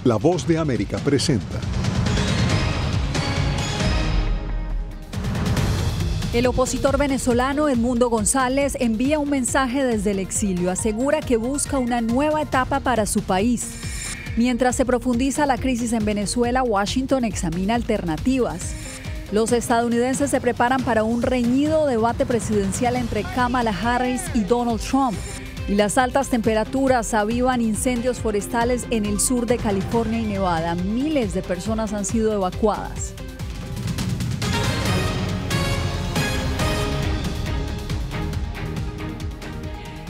La Voz de América presenta. El opositor venezolano Edmundo González envía un mensaje desde el exilio. Asegura que busca una nueva etapa para su país. Mientras se profundiza la crisis en Venezuela, Washington examina alternativas. Los estadounidenses se preparan para un reñido debate presidencial entre Kamala Harris y Donald Trump. Y las altas temperaturas avivan incendios forestales en el sur de California y Nevada. Miles de personas han sido evacuadas.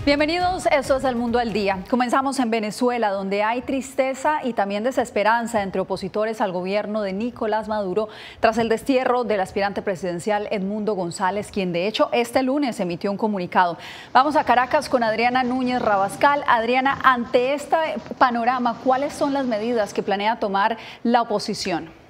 Bienvenidos, esto es El Mundo al Día. Comenzamos en Venezuela, donde hay tristeza y también desesperanza entre opositores al gobierno de Nicolás Maduro tras el destierro del aspirante presidencial Edmundo González, quien de hecho este lunes emitió un comunicado. Vamos a Caracas con Adriana Núñez Rabascal. Adriana, ante este panorama, ¿cuáles son las medidas que planea tomar la oposición?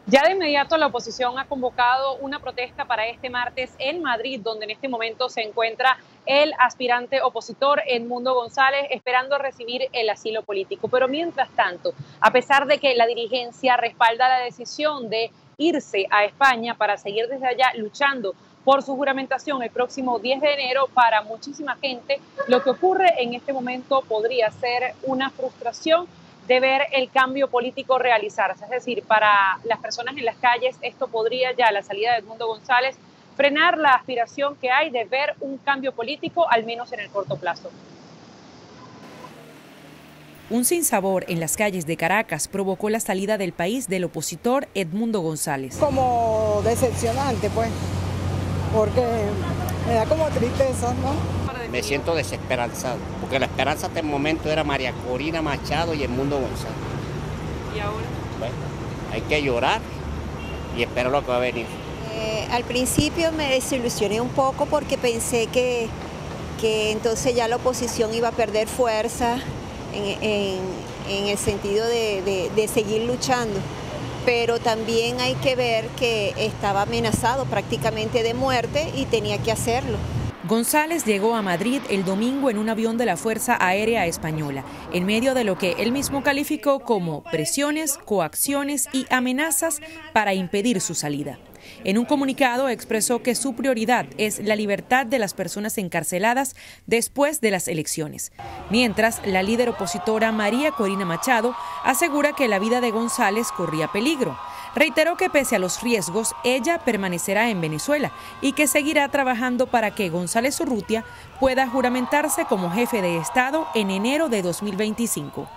Ya de inmediato la oposición ha convocado una protesta para este martes en Madrid, donde en este momento se encuentra el aspirante opositor Edmundo González esperando recibir el asilo político. Pero mientras tanto, a pesar de que la dirigencia respalda la decisión de irse a España para seguir desde allá luchando por su juramentación el próximo 10 de enero, para muchísima gente lo que ocurre en este momento podría ser una frustración de ver el cambio político realizarse. Es decir, para las personas en las calles, esto podría ya, la salida de Edmundo González, frenar la aspiración que hay de ver un cambio político, al menos en el corto plazo. Un sinsabor en las calles de Caracas provocó la salida del país del opositor Edmundo González. Como decepcionante, pues, porque me da como tristeza, ¿no? Me siento desesperanzado, porque la esperanza hasta el momento era María Corina Machado y Edmundo González. ¿Y ahora? Bueno, hay que llorar y esperar lo que va a venir. Al principio me desilusioné un poco porque pensé que entonces ya la oposición iba a perder fuerza en el sentido de seguir luchando. Pero también hay que ver que estaba amenazado prácticamente de muerte y tenía que hacerlo. González llegó a Madrid el domingo en un avión de la Fuerza Aérea Española, en medio de lo que él mismo calificó como presiones, coacciones y amenazas para impedir su salida. En un comunicado expresó que su prioridad es la libertad de las personas encarceladas después de las elecciones, mientras la líder opositora María Corina Machado asegura que la vida de González corría peligro. Reiteró que pese a los riesgos, ella permanecerá en Venezuela y que seguirá trabajando para que González Urrutia pueda juramentarse como jefe de Estado en enero de 2025.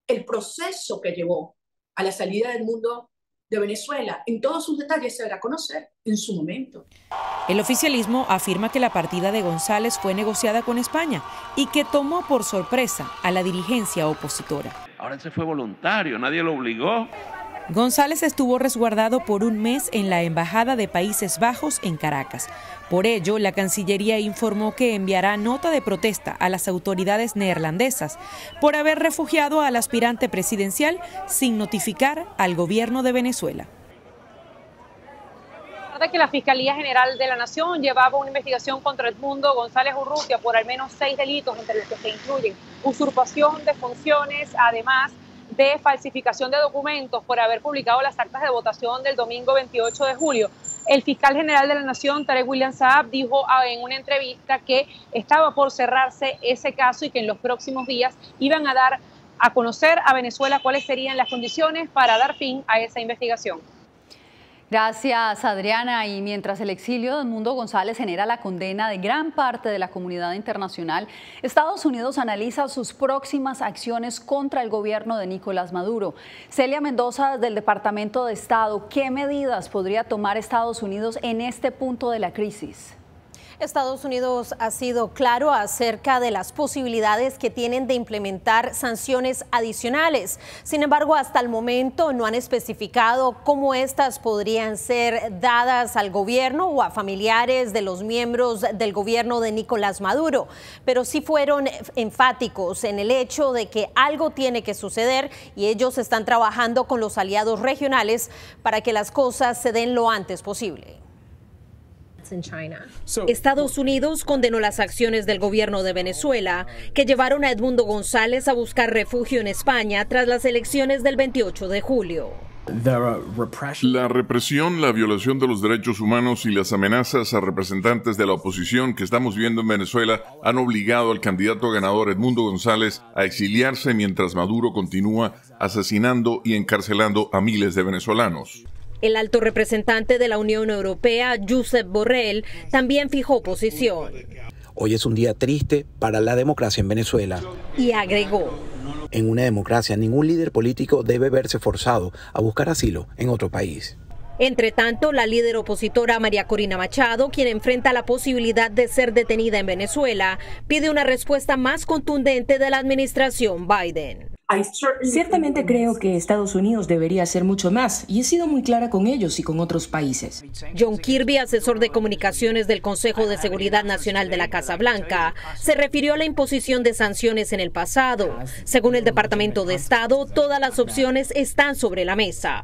El proceso que llevó a la salida del mundo de Venezuela, en todos sus detalles, se dará a conocer en su momento. El oficialismo afirma que la partida de González fue negociada con España y que tomó por sorpresa a la dirigencia opositora. Ahora él se fue voluntario, nadie lo obligó. González estuvo resguardado por un mes en la Embajada de Países Bajos en Caracas. Por ello, la Cancillería informó que enviará nota de protesta a las autoridades neerlandesas por haber refugiado al aspirante presidencial sin notificar al gobierno de Venezuela. De que la Fiscalía General de la Nación llevaba una investigación contra Edmundo González Urrutia por al menos 6 delitos, entre los que se incluyen usurpación de funciones, además de falsificación de documentos por haber publicado las actas de votación del domingo 28 de julio. El fiscal general de la Nación, Tarek William Saab, dijo en una entrevista que estaba por cerrarse ese caso y que en los próximos días iban a dar a conocer a Venezuela cuáles serían las condiciones para dar fin a esa investigación. Gracias, Adriana. Y mientras el exilio de Edmundo González genera la condena de gran parte de la comunidad internacional, Estados Unidos analiza sus próximas acciones contra el gobierno de Nicolás Maduro. Celia Mendoza, del Departamento de Estado, ¿qué medidas podría tomar Estados Unidos en este punto de la crisis? Estados Unidos ha sido claro acerca de las posibilidades que tienen de implementar sanciones adicionales. Sin embargo, hasta el momento no han especificado cómo estas podrían ser dadas al gobierno o a familiares de los miembros del gobierno de Nicolás Maduro, pero sí fueron enfáticos en el hecho de que algo tiene que suceder y ellos están trabajando con los aliados regionales para que las cosas se den lo antes posible. Estados Unidos condenó las acciones del gobierno de Venezuela que llevaron a Edmundo González a buscar refugio en España tras las elecciones del 28 de julio. La represión, la violación de los derechos humanos y las amenazas a representantes de la oposición que estamos viendo en Venezuela han obligado al candidato ganador Edmundo González a exiliarse mientras Maduro continúa asesinando y encarcelando a miles de venezolanos. El alto representante de la Unión Europea, Josep Borrell, también fijó posición. Hoy es un día triste para la democracia en Venezuela. Y agregó: en una democracia, ningún líder político debe verse forzado a buscar asilo en otro país. Entre tanto, la líder opositora María Corina Machado, quien enfrenta la posibilidad de ser detenida en Venezuela, pide una respuesta más contundente de la administración Biden. Ciertamente creo que Estados Unidos debería hacer mucho más y he sido muy clara con ellos y con otros países. John Kirby, asesor de comunicaciones del Consejo de Seguridad Nacional de la Casa Blanca, se refirió a la imposición de sanciones en el pasado. Según el Departamento de Estado, todas las opciones están sobre la mesa.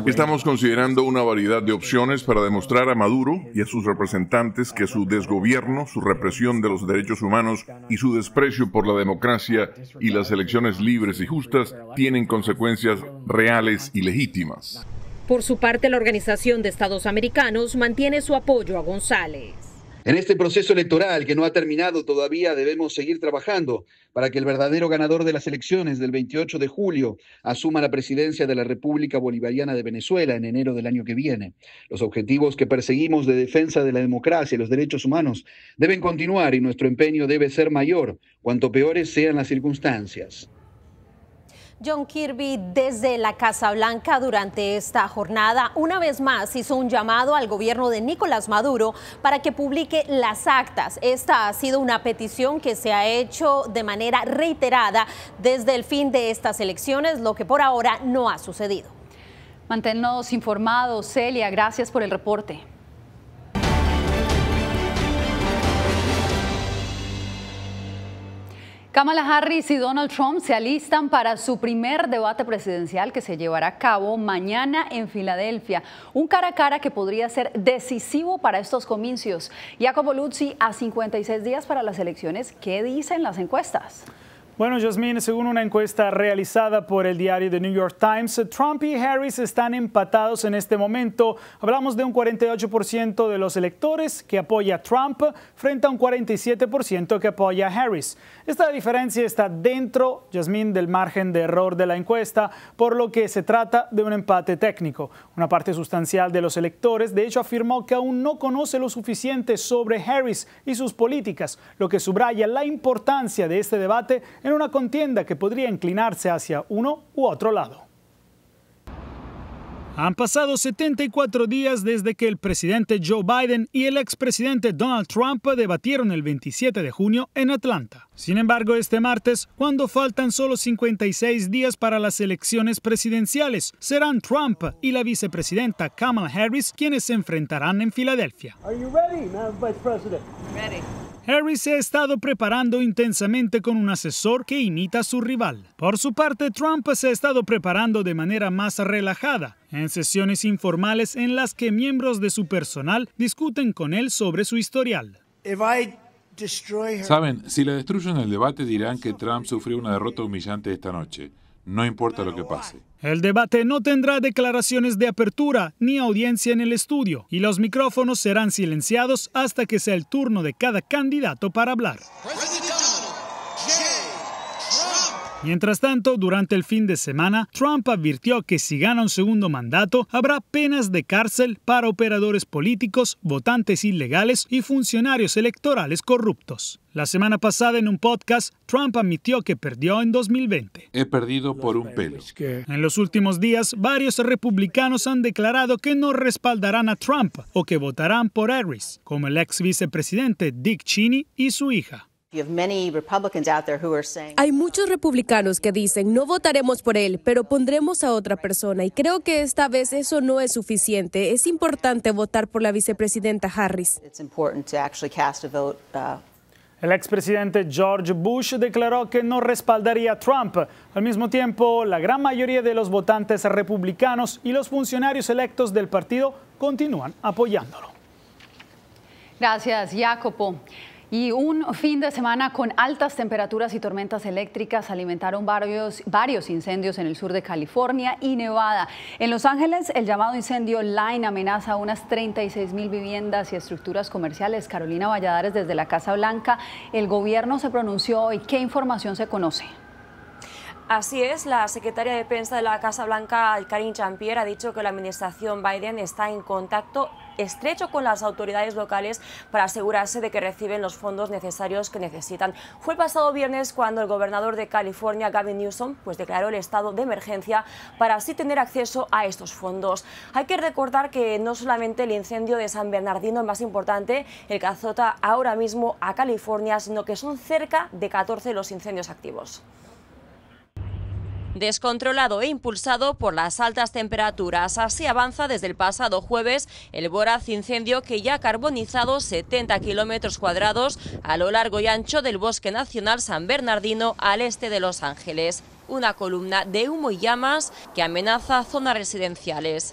Estamos considerando una variedad de opciones para demostrar a Maduro y a sus representantes que su desgobierno, su represión de los derechos humanos y su desprecio por la democracia y las elecciones libres y justas tienen consecuencias reales y legítimas. Por su parte, la Organización de Estados Americanos mantiene su apoyo a González. En este proceso electoral que no ha terminado todavía, debemos seguir trabajando para que el verdadero ganador de las elecciones del 28 de julio asuma la presidencia de la República Bolivariana de Venezuela en enero del año que viene. Los objetivos que perseguimos de defensa de la democracia y los derechos humanos deben continuar y nuestro empeño debe ser mayor, cuanto peores sean las circunstancias. John Kirby, desde la Casa Blanca durante esta jornada, una vez más hizo un llamado al gobierno de Nicolás Maduro para que publique las actas. Esta ha sido una petición que se ha hecho de manera reiterada desde el fin de estas elecciones, lo que por ahora no ha sucedido. Manténnos informados, Celia, gracias por el reporte. Kamala Harris y Donald Trump se alistan para su primer debate presidencial que se llevará a cabo mañana en Filadelfia. Un cara a cara que podría ser decisivo para estos comicios. Jacopo Luzzi, a 56 días para las elecciones, ¿qué dicen las encuestas? Bueno, Yasmín, según una encuesta realizada por el diario The New York Times, Trump y Harris están empatados en este momento. Hablamos de un 48% de los electores que apoya a Trump frente a un 47% que apoya a Harris. Esta diferencia está dentro, Yasmín, del margen de error de la encuesta, por lo que se trata de un empate técnico. Una parte sustancial de los electores, de hecho, afirmó que aún no conoce lo suficiente sobre Harris y sus políticas, lo que subraya la importancia de este debate en una contienda que podría inclinarse hacia uno u otro lado. Han pasado 74 días desde que el presidente Joe Biden y el expresidente Donald Trump debatieron el 27 de junio en Atlanta. Sin embargo, este martes, cuando faltan solo 56 días para las elecciones presidenciales, serán Trump y la vicepresidenta Kamala Harris quienes se enfrentarán en Filadelfia. Harris se ha estado preparando intensamente con un asesor que imita a su rival. Por su parte, Trump se ha estado preparando de manera más relajada, en sesiones informales en las que miembros de su personal discuten con él sobre su historial. Saben, si la destruyo en el debate dirán que Trump sufrió una derrota humillante esta noche. No importa lo que pase. El debate no tendrá declaraciones de apertura ni audiencia en el estudio y los micrófonos serán silenciados hasta que sea el turno de cada candidato para hablar. Mientras tanto, durante el fin de semana, Trump advirtió que si gana un segundo mandato, habrá penas de cárcel para operadores políticos, votantes ilegales y funcionarios electorales corruptos. La semana pasada, en un podcast, Trump admitió que perdió en 2020. He perdido por un pelo. En los últimos días, varios republicanos han declarado que no respaldarán a Trump o que votarán por Harris, como el ex vicepresidente Dick Cheney y su hija. Hay muchos republicanos que dicen no votaremos por él, pero pondremos a otra persona y creo que esta vez eso no es suficiente. Es importante votar por la vicepresidenta Harris. El expresidente George Bush declaró que no respaldaría a Trump. Al mismo tiempo, la gran mayoría de los votantes republicanos y los funcionarios electos del partido continúan apoyándolo. Gracias, Jacopo. Y un fin de semana con altas temperaturas y tormentas eléctricas alimentaron varios incendios en el sur de California y Nevada. En Los Ángeles, el llamado incendio Line amenaza unas 36,000 viviendas y estructuras comerciales. Carolina Valladares, desde la Casa Blanca, el gobierno se pronunció hoy. ¿Qué información se conoce? Así es, la secretaria de prensa de la Casa Blanca, Karine Jean-Pierre, ha dicho que la administración Biden está en contacto estrecho con las autoridades locales para asegurarse de que reciben los fondos necesarios que necesitan. Fue el pasado viernes cuando el gobernador de California, Gavin Newsom, declaró el estado de emergencia para así tener acceso a estos fondos. Hay que recordar que no solamente el incendio de San Bernardino es más importante, el que azota ahora mismo a California, sino que son cerca de 14 los incendios activos. Descontrolado e impulsado por las altas temperaturas, así avanza desde el pasado jueves el voraz incendio que ya ha carbonizado 70 kilómetros cuadrados a lo largo y ancho del Bosque Nacional San Bernardino al este de Los Ángeles. Una columna de humo y llamas que amenaza zonas residenciales.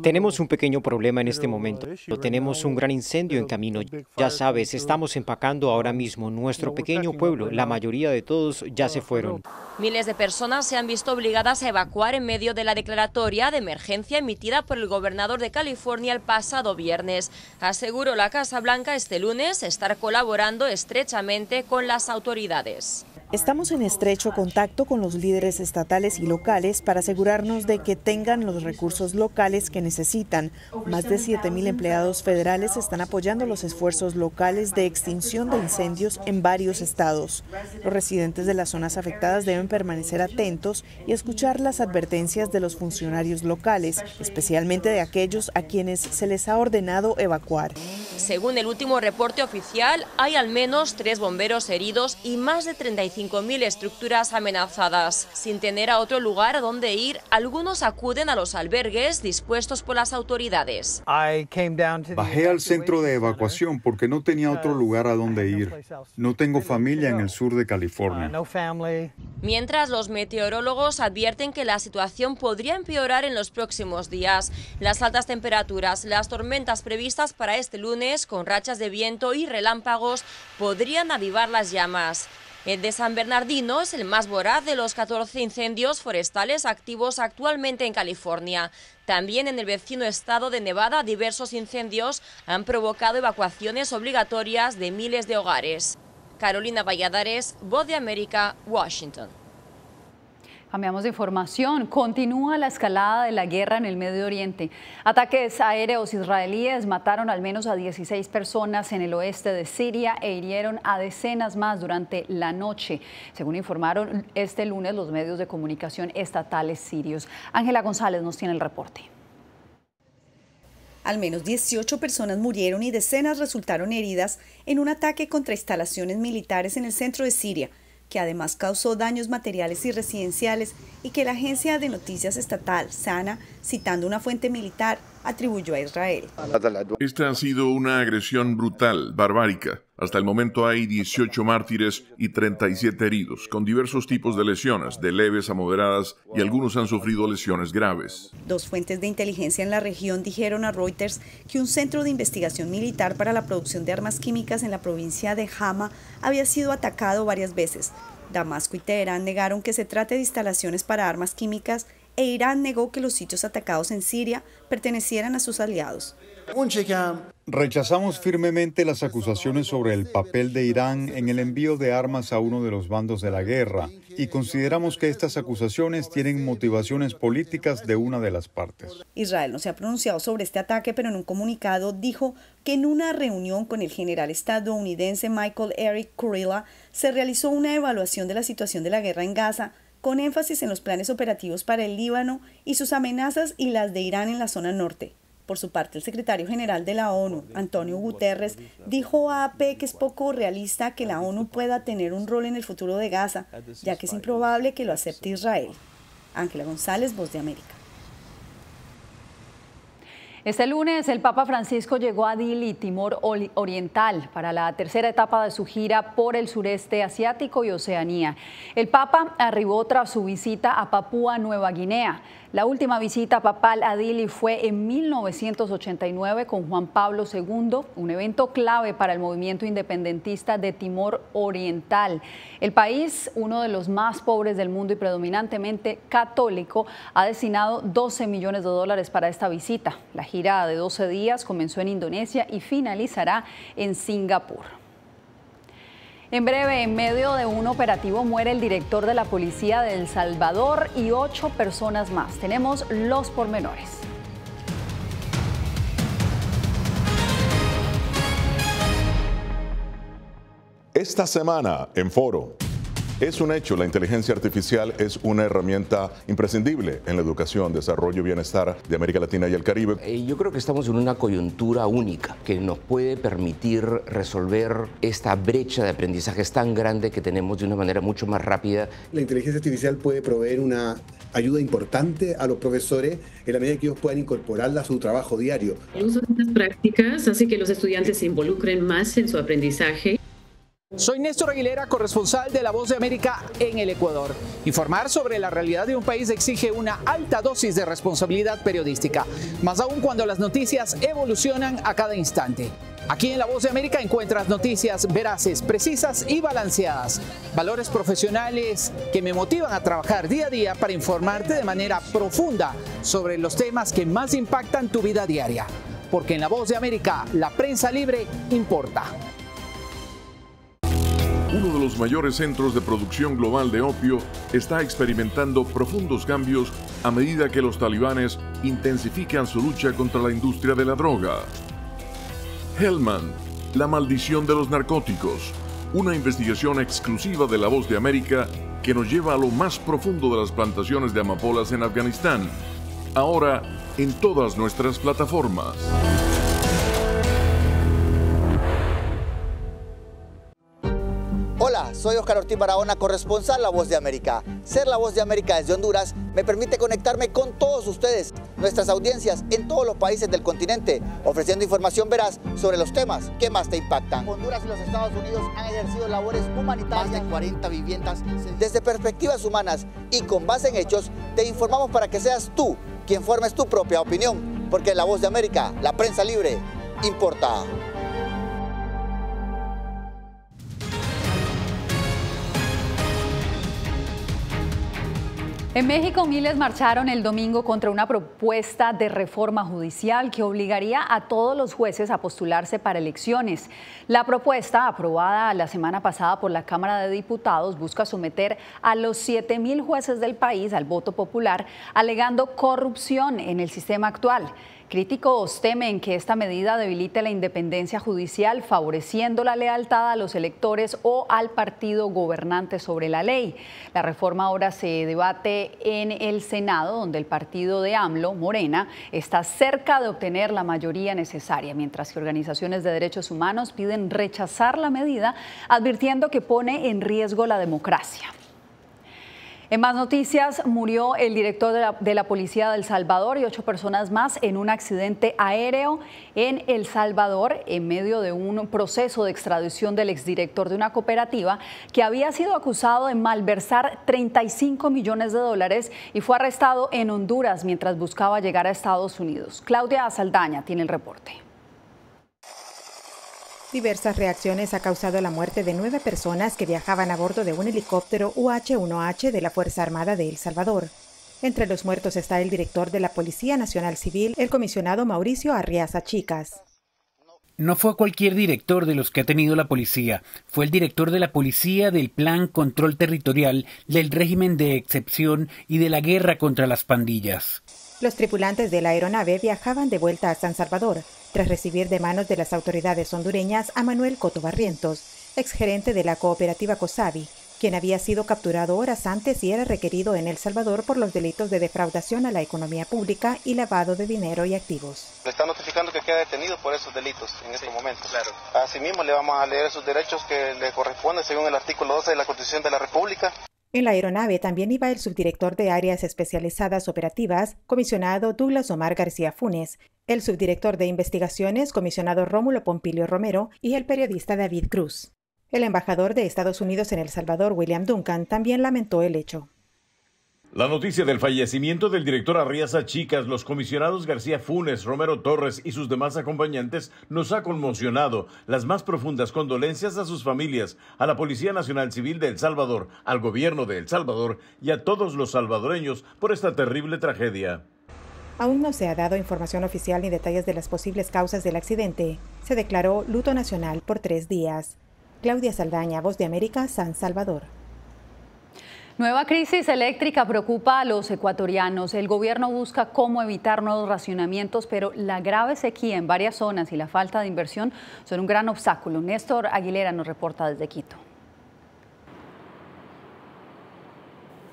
Tenemos un pequeño problema en este momento. Tenemos un gran incendio en camino. Ya sabes, estamos empacando ahora mismo nuestro pequeño pueblo. La mayoría de todos ya se fueron. Miles de personas se han visto obligadas a evacuar en medio de la declaratoria de emergencia emitida por el gobernador de California el pasado viernes. Aseguró la Casa Blanca este lunes estar colaborando estrechamente con las autoridades. Estamos en estrecho contacto con los líderes estatales y locales para asegurarnos de que tengan los recursos locales que necesitan. Más de 7,000 empleados federales están apoyando los esfuerzos locales de extinción de incendios en varios estados. Los residentes de las zonas afectadas deben permanecer atentos y escuchar las advertencias de los funcionarios locales, especialmente de aquellos a quienes se les ha ordenado evacuar. Según el último reporte oficial, hay al menos 3 bomberos heridos y más de 35,000 estructuras amenazadas. Sin tener a otro lugar a donde ir, algunos acuden a los albergues dispuestos por las autoridades. Bajé al centro de evacuación porque no tenía otro lugar a donde ir. No tengo familia en el sur de California. Mientras, los meteorólogos advierten que la situación podría empeorar en los próximos días. Las altas temperaturas, las tormentas previstas para este lunes, con rachas de viento y relámpagos, podrían avivar las llamas. El de San Bernardino es el más voraz de los 14 incendios forestales activos actualmente en California. También en el vecino estado de Nevada, diversos incendios han provocado evacuaciones obligatorias de miles de hogares. Carolina Valladares, Voz de América, Washington. Cambiamos de información. Continúa la escalada de la guerra en el Medio Oriente. Ataques aéreos israelíes mataron al menos a 16 personas en el oeste de Siria e hirieron a decenas más durante la noche, según informaron este lunes los medios de comunicación estatales sirios. Ángela González nos tiene el reporte. Al menos 18 personas murieron y decenas resultaron heridas en un ataque contra instalaciones militares en el centro de Siria, que además causó daños materiales y residenciales y que la agencia de noticias estatal, SANA, citando una fuente militar, atribuyó a Israel. Esta ha sido una agresión brutal, barbárica. Hasta el momento hay 18 mártires y 37 heridos, con diversos tipos de lesiones, de leves a moderadas, y algunos han sufrido lesiones graves. 2 fuentes de inteligencia en la región dijeron a Reuters que un centro de investigación militar para la producción de armas químicas en la provincia de Hama había sido atacado varias veces. Damasco y Teherán negaron que se trate de instalaciones para armas químicas e Irán negó que los sitios atacados en Siria pertenecieran a sus aliados. Rechazamos firmemente las acusaciones sobre el papel de Irán en el envío de armas a uno de los bandos de la guerra y consideramos que estas acusaciones tienen motivaciones políticas de una de las partes. Israel no se ha pronunciado sobre este ataque, pero en un comunicado dijo que en una reunión con el general estadounidense Michael Eric Kurilla se realizó una evaluación de la situación de la guerra en Gaza, con énfasis en los planes operativos para el Líbano y sus amenazas y las de Irán en la zona norte. Por su parte, el secretario general de la ONU, Antonio Guterres, dijo a AP que es poco realista que la ONU pueda tener un rol en el futuro de Gaza, ya que es improbable que lo acepte Israel. Ángela González, Voz de América. Este lunes el Papa Francisco llegó a Dili, Timor Oriental, para la tercera etapa de su gira por el sureste asiático y Oceanía. El Papa arribó tras su visita a Papúa Nueva Guinea. La última visita papal a Dili fue en 1989 con Juan Pablo II, un evento clave para el movimiento independentista de Timor Oriental. El país, uno de los más pobres del mundo y predominantemente católico, ha destinado $12 millones para esta visita. La gira de 12 días comenzó en Indonesia y finalizará en Singapur. En breve, en medio de un operativo, muere el director de la policía de El Salvador y 8 personas más. Tenemos los pormenores. Esta semana en Foro. Es un hecho, la inteligencia artificial es una herramienta imprescindible en la educación, desarrollo y bienestar de América Latina y el Caribe. Yo creo que estamos en una coyuntura única que nos puede permitir resolver esta brecha de aprendizajes tan grande que tenemos de una manera mucho más rápida. La inteligencia artificial puede proveer una ayuda importante a los profesores en la medida que ellos puedan incorporarla a su trabajo diario. El uso de estas prácticas hace que los estudiantes se involucren más en su aprendizaje. Soy Néstor Aguilera, corresponsal de La Voz de América en el Ecuador. Informar sobre la realidad de un país exige una alta dosis de responsabilidad periodística, más aún cuando las noticias evolucionan a cada instante. Aquí en La Voz de América encuentras noticias veraces, precisas y balanceadas. Valores profesionales que me motivan a trabajar día a día para informarte de manera profunda sobre los temas que más impactan tu vida diaria. Porque en La Voz de América, la prensa libre importa. Uno de los mayores centros de producción global de opio está experimentando profundos cambios a medida que los talibanes intensifican su lucha contra la industria de la droga. Helmand, la maldición de los narcóticos, una investigación exclusiva de La Voz de América que nos lleva a lo más profundo de las plantaciones de amapolas en Afganistán. Ahora en todas nuestras plataformas. Hola, soy Oscar Ortiz Barahona, corresponsal La Voz de América. Ser La Voz de América desde Honduras me permite conectarme con todos ustedes, nuestras audiencias en todos los países del continente, ofreciendo información veraz sobre los temas que más te impactan. Honduras y los Estados Unidos han ejercido labores humanitarias. Más de 40 viviendas. Desde perspectivas humanas y con base en hechos, te informamos para que seas tú quien formes tu propia opinión, porque La Voz de América, la prensa libre, importa. En México, miles marcharon el domingo contra una propuesta de reforma judicial que obligaría a todos los jueces a postularse para elecciones. La propuesta, aprobada la semana pasada por la Cámara de Diputados, busca someter a los 7,000 jueces del país al voto popular, alegando corrupción en el sistema actual. Críticos temen que esta medida debilite la independencia judicial, favoreciendo la lealtad a los electores o al partido gobernante sobre la ley. La reforma ahora se debate en el Senado, donde el partido de AMLO, Morena, está cerca de obtener la mayoría necesaria, mientras que organizaciones de derechos humanos piden rechazar la medida, advirtiendo que pone en riesgo la democracia. En más noticias, murió el director de la Policía de El Salvador y 8 personas más en un accidente aéreo en El Salvador en medio de un proceso de extradición del exdirector de una cooperativa que había sido acusado de malversar $35 millones y fue arrestado en Honduras mientras buscaba llegar a Estados Unidos. Claudia Saldaña tiene el reporte. Diversas reacciones ha causado la muerte de 9 personas que viajaban a bordo de un helicóptero UH-1H de la Fuerza Armada de El Salvador. Entre los muertos está el director de la Policía Nacional Civil, el comisionado Mauricio Arriaza Chicas. No fue cualquier director de los que ha tenido la policía, fue el director de la policía del Plan Control Territorial, del régimen de excepción y de la guerra contra las pandillas. Los tripulantes de la aeronave viajaban de vuelta a San Salvador, tras recibir de manos de las autoridades hondureñas a Manuel Coto Barrientos, exgerente de la cooperativa COSAVI, quien había sido capturado horas antes y era requerido en El Salvador por los delitos de defraudación a la economía pública y lavado de dinero y activos. Le está notificando que queda detenido por esos delitos en este momento. Claro. Asimismo, le vamos a leer sus derechos que le corresponden según el artículo 12 de la Constitución de la República. En la aeronave también iba el subdirector de Áreas Especializadas Operativas, comisionado Douglas Omar García Funes, el subdirector de Investigaciones, comisionado Rómulo Pompilio Romero, y el periodista David Cruz. El embajador de Estados Unidos en El Salvador, William Duncan, también lamentó el hecho. La noticia del fallecimiento del director Arriaza Chicas, los comisionados García Funes, Romero Torres y sus demás acompañantes nos ha conmocionado. Las más profundas condolencias a sus familias, a la Policía Nacional Civil de El Salvador, al gobierno de El Salvador y a todos los salvadoreños por esta terrible tragedia. Aún no se ha dado información oficial ni detalles de las posibles causas del accidente. Se declaró luto nacional por 3 días. Claudia Saldaña, Voz de América, San Salvador. Nueva crisis eléctrica preocupa a los ecuatorianos. El gobierno busca cómo evitar nuevos racionamientos, pero la grave sequía en varias zonas y la falta de inversión son un gran obstáculo. Néstor Aguilera nos reporta desde Quito.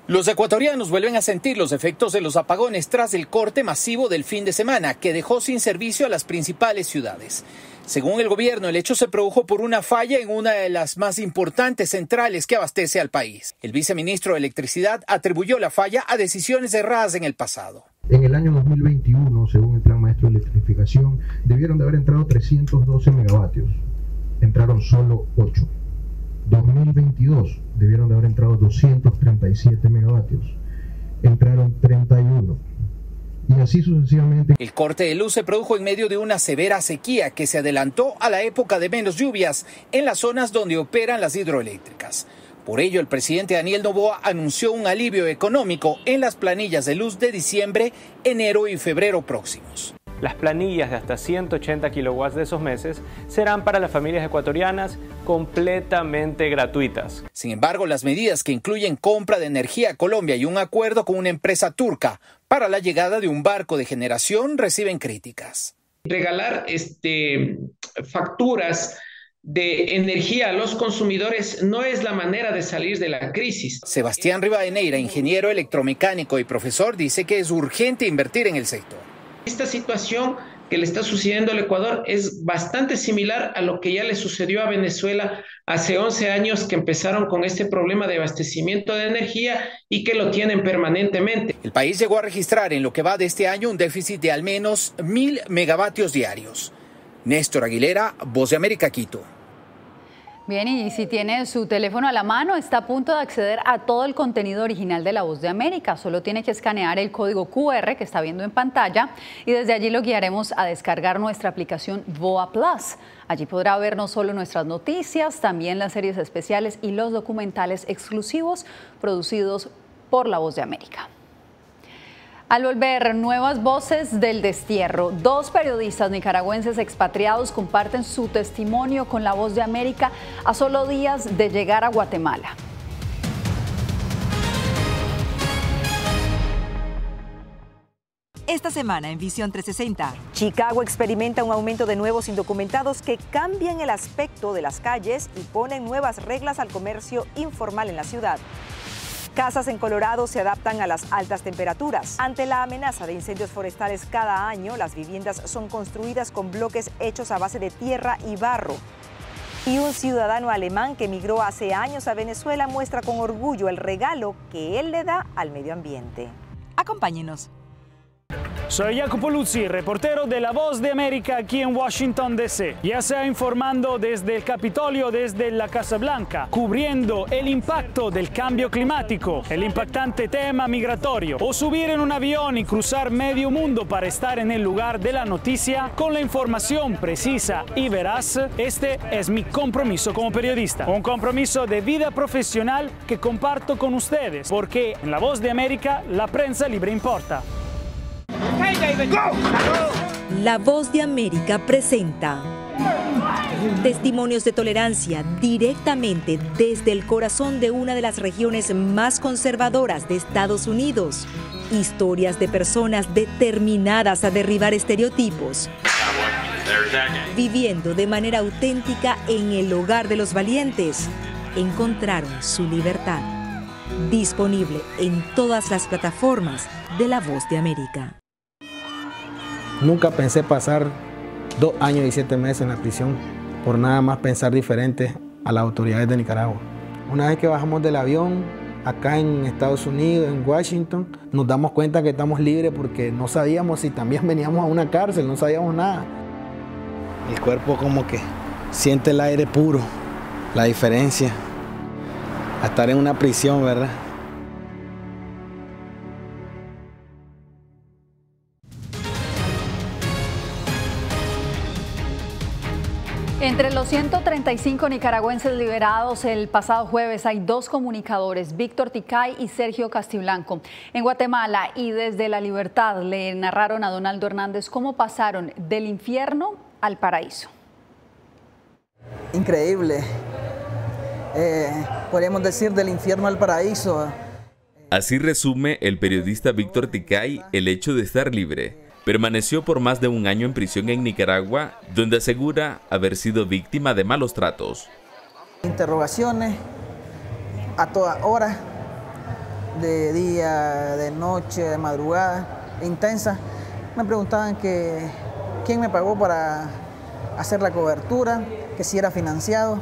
Los ecuatorianos vuelven a sentir los efectos de los apagones tras el corte masivo del fin de semana, que dejó sin servicio a las principales ciudades. Según el gobierno, el hecho se produjo por una falla en una de las más importantes centrales que abastece al país. El viceministro de Electricidad atribuyó la falla a decisiones erradas en el pasado. En el año 2021, según el Plan Maestro de Electrificación, debieron de haber entrado 312 megavatios. Entraron solo 8. 2022 debieron de haber entrado 237 megavatios. Entraron 31. Y así sucesivamente. El corte de luz se produjo en medio de una severa sequía que se adelantó a la época de menos lluvias en las zonas donde operan las hidroeléctricas. Por ello, el presidente Daniel Noboa anunció un alivio económico en las planillas de luz de diciembre, enero y febrero próximos. Las planillas de hasta 180 kilowatts de esos meses serán para las familias ecuatorianas completamente gratuitas. Sin embargo, las medidas que incluyen compra de energía a Colombia y un acuerdo con una empresa turca para la llegada de un barco de generación reciben críticas. Regalar facturas de energía a los consumidores no es la manera de salir de la crisis. Sebastián Rivadeneira, ingeniero electromecánico y profesor, dice que es urgente invertir en el sector. Esta situación que le está sucediendo al Ecuador es bastante similar a lo que ya le sucedió a Venezuela hace 11 años que empezaron con este problema de abastecimiento de energía y que lo tienen permanentemente. El país llegó a registrar en lo que va de este año un déficit de al menos 1.000 megavatios diarios. Néstor Aguilera, Voz de América, Quito. Bien, y si tiene su teléfono a la mano, está a punto de acceder a todo el contenido original de La Voz de América. Solo tiene que escanear el código QR que está viendo en pantalla y desde allí lo guiaremos a descargar nuestra aplicación VOA Plus. Allí podrá ver no solo nuestras noticias, también las series especiales y los documentales exclusivos producidos por La Voz de América. Al volver, nuevas voces del destierro. 2 periodistas nicaragüenses expatriados comparten su testimonio con La Voz de América a solo días de llegar a Guatemala. Esta semana en Visión 360. Chicago experimenta un aumento de nuevos indocumentados que cambian el aspecto de las calles y ponen nuevas reglas al comercio informal en la ciudad. Casas en Colorado se adaptan a las altas temperaturas. Ante la amenaza de incendios forestales cada año, las viviendas son construidas con bloques hechos a base de tierra y barro. Y un ciudadano alemán que emigró hace años a Venezuela muestra con orgullo el regalo que él le da al medio ambiente. Acompáñenos. Soy Jacopo Luzzi, reportero de La Voz de América aquí en Washington, D.C. Ya sea informando desde el Capitolio, desde la Casa Blanca, cubriendo el impacto del cambio climático, el impactante tema migratorio, o subir en un avión y cruzar medio mundo para estar en el lugar de la noticia con la información precisa y veraz, este es mi compromiso como periodista. Un compromiso de vida profesional que comparto con ustedes, porque en La Voz de América la prensa libre importa. La Voz de América presenta testimonios de tolerancia directamente desde el corazón de una de las regiones más conservadoras de Estados Unidos. Historias de personas determinadas a derribar estereotipos, viviendo de manera auténtica en el hogar de los valientes. Encontraron su libertad. Disponible en todas las plataformas de La Voz de América. Nunca pensé pasar 2 años y 7 meses en la prisión por nada más pensar diferente a las autoridades de Nicaragua. Una vez que bajamos del avión, acá en Estados Unidos, en Washington, nos damos cuenta que estamos libres porque no sabíamos si también veníamos a una cárcel, no sabíamos nada. El cuerpo como que siente el aire puro, la diferencia a estar en una prisión, ¿verdad? Entre los 135 nicaragüenses liberados el pasado jueves hay 2 comunicadores, Víctor Ticay y Sergio Castiblanco. En Guatemala y desde la libertad le narraron a Donaldo Hernández cómo pasaron del infierno al paraíso. Increíble, podríamos decir del infierno al paraíso. Así resume el periodista Víctor Ticay el hecho de estar libre. Permaneció por más de un año en prisión en Nicaragua, donde asegura haber sido víctima de malos tratos. Interrogaciones a toda hora, de día, de noche, de madrugada, intensas. Me preguntaban que quién me pagó para hacer la cobertura, que si era financiado.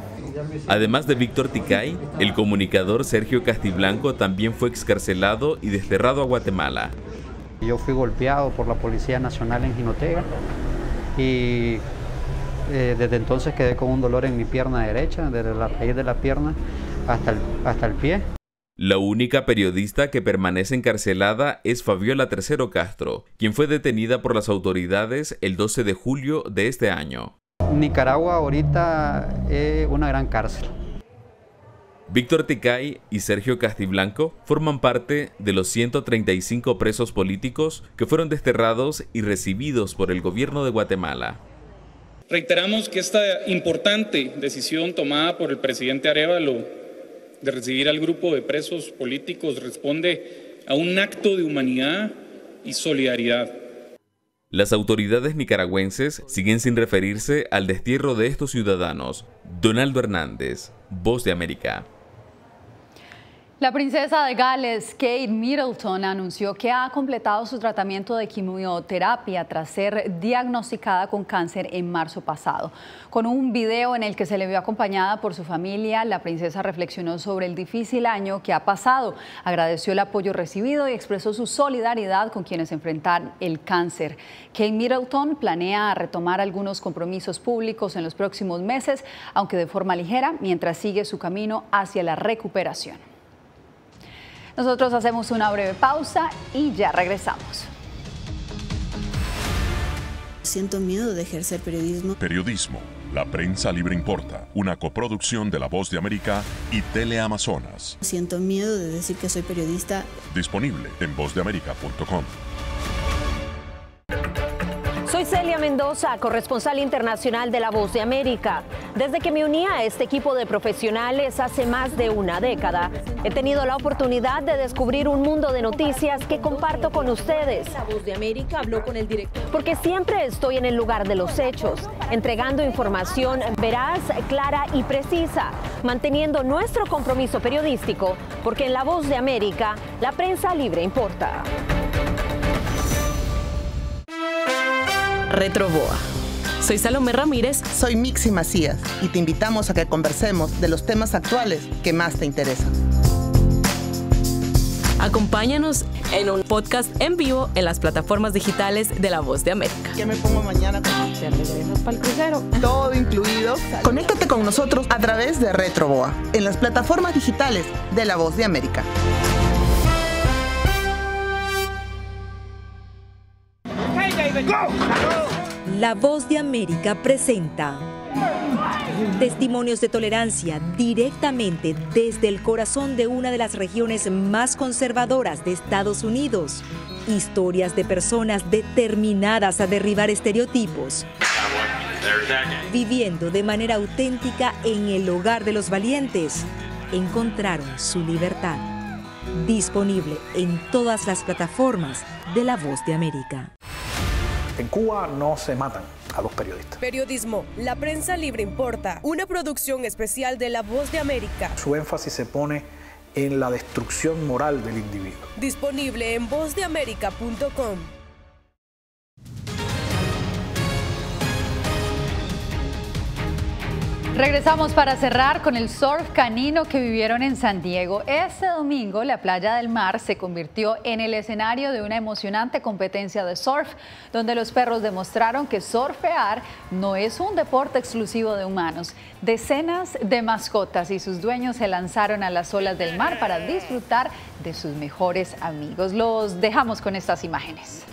Además de Víctor Ticay, el comunicador Sergio Castiblanco también fue excarcelado y desterrado a Guatemala. Yo fui golpeado por la Policía Nacional en Jinotega y desde entonces quedé con un dolor en mi pierna derecha, desde la raíz de la pierna hasta el pie. La única periodista que permanece encarcelada es Fabiola Tercero Castro, quien fue detenida por las autoridades el 12 de julio de este año. Nicaragua ahorita es una gran cárcel. Víctor Ticay y Sergio Castiblanco forman parte de los 135 presos políticos que fueron desterrados y recibidos por el gobierno de Guatemala. Reiteramos que esta importante decisión tomada por el presidente Arévalo de recibir al grupo de presos políticos responde a un acto de humanidad y solidaridad. Las autoridades nicaragüenses siguen sin referirse al destierro de estos ciudadanos. Donaldo Hernández, Voz de América. La princesa de Gales, Kate Middleton, anunció que ha completado su tratamiento de quimioterapia tras ser diagnosticada con cáncer en marzo pasado. Con un video en el que se le vio acompañada por su familia, la princesa reflexionó sobre el difícil año que ha pasado, agradeció el apoyo recibido y expresó su solidaridad con quienes enfrentan el cáncer. Kate Middleton planea retomar algunos compromisos públicos en los próximos meses, aunque de forma ligera, mientras sigue su camino hacia la recuperación. Nosotros hacemos una breve pausa y ya regresamos. Siento miedo de ejercer periodismo. Periodismo. La prensa libre importa. Una coproducción de La Voz de América y Teleamazonas. Siento miedo de decir que soy periodista. Disponible en vozdeamerica.com. Soy Celia Mendoza, corresponsal internacional de La Voz de América. Desde que me uní a este equipo de profesionales hace más de una década, he tenido la oportunidad de descubrir un mundo de noticias que comparto con ustedes. La Voz de América habló con el director. Porque siempre estoy en el lugar de los hechos, entregando información veraz, clara y precisa, manteniendo nuestro compromiso periodístico, porque en La Voz de América, la prensa libre importa. Retroboa. Soy Salomé Ramírez. Soy Mixi Macías y te invitamos a que conversemos de los temas actuales que más te interesan. Acompáñanos en un podcast en vivo en las plataformas digitales de La Voz de América. ¿Qué me pongo mañana? ¿Te regresas para el crucero? Todo incluido. Conéctate con nosotros a través de Retroboa en las plataformas digitales de La Voz de América. La Voz de América presenta testimonios de tolerancia directamente desde el corazón de una de las regiones más conservadoras de Estados Unidos. Historias de personas determinadas a derribar estereotipos, viviendo de manera auténtica en el hogar de los valientes. Encontraron su libertad. Disponible en todas las plataformas de La Voz de América. En Cuba no se matan a los periodistas. Periodismo, la prensa libre importa. Una producción especial de La Voz de América. Su énfasis se pone en la destrucción moral del individuo. Disponible en vozdeamerica.com. Regresamos para cerrar con el surf canino que vivieron en San Diego. Este domingo, la Playa del Mar se convirtió en el escenario de una emocionante competencia de surf, donde los perros demostraron que surfear no es un deporte exclusivo de humanos. Decenas de mascotas y sus dueños se lanzaron a las olas del mar para disfrutar de sus mejores amigos. Los dejamos con estas imágenes.